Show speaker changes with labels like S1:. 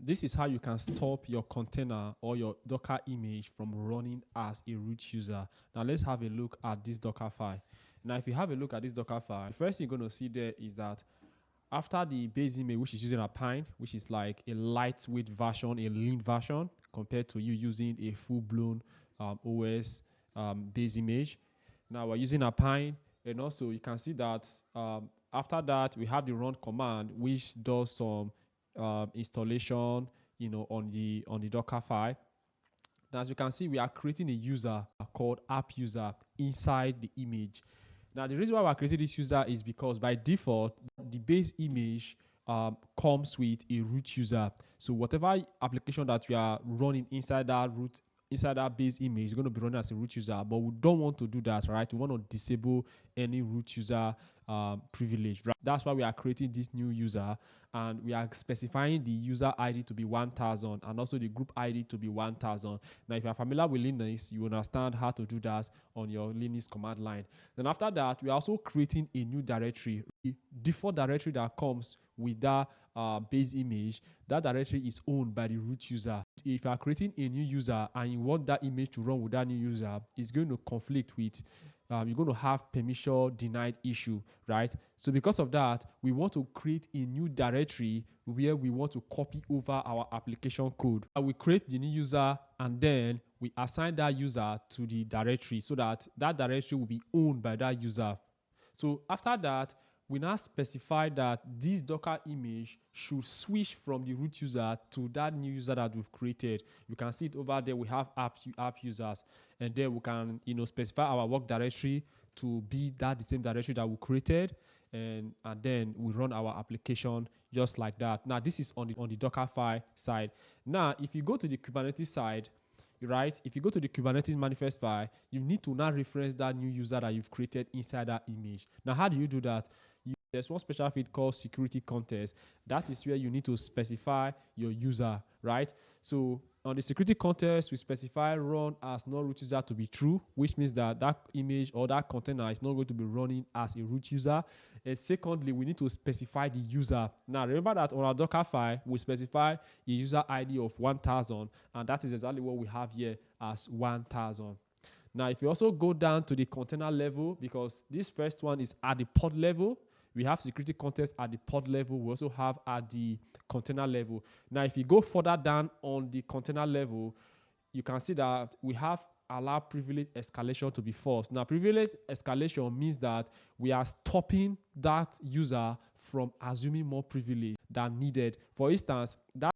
S1: this is how you can stop your container or your Docker image from running as a root user. Now let's have a look at this Docker file. Now, if you have a look at this Docker file, the first thing you're going to see there is that after the base image, which is using Alpine, which is like a lightweight version, a lean version, compared to you using a full-blown OS base image. Now we're using Alpine, and also you can see that after that we have the run command, which does some installation, on the Docker file. Now, as you can see, we are creating a user called app user inside the image. Now, the reason why we're creating this user is because by default, the base image comes with a root user. So whatever application that you are running inside that base image is going to be running as a root user, but we don't want to do that, right? We want to disable any root user privilege, right? That's why we are creating this new user, and we are specifying the user ID to be 1000 and also the group ID to be 1000. Now, if you're familiar with Linux, you understand how to do that on your Linux command line. Then after that, we are also creating a new directory. The default directory that comes with that base image, that directory is owned by the root user. If you are creating a new user and you want that image to run with that new user, it's going to conflict with you're going to have permission denied issue, right? So because of that, we want to create a new directory where we want to copy over our application code. We create the new user and then we assign that user to the directory so that that directory will be owned by that user. So after that, we now specify that this Docker image should switch from the root user to that new user that we've created. You can see it over there. We have app users, and then we can specify our work directory to be the same directory that we created, and then we run our application just like that. Now this is on the Dockerfile side. Now if you go to the Kubernetes side, right? If you go to the Kubernetes manifest file, you need to now reference that new user that you've created inside that image. Now, how do you do that? There's one special feed called security context. That is where you need to specify your user, right? So on the security context, we specify run as no root user to be true, which means that that image or that container is not going to be running as a root user. And secondly, we need to specify the user. Now, remember that on our Docker file, we specify a user ID of 1000, and that is exactly what we have here as 1000. Now, if you also go down to the container level, because this first one is at the pod level, we have security context at the pod level. We also have at the container level. Now, if you go further down on the container level, you can see that we have allow privilege escalation to be false. Now, privilege escalation means that we are stopping that user from assuming more privilege than needed. For instance, that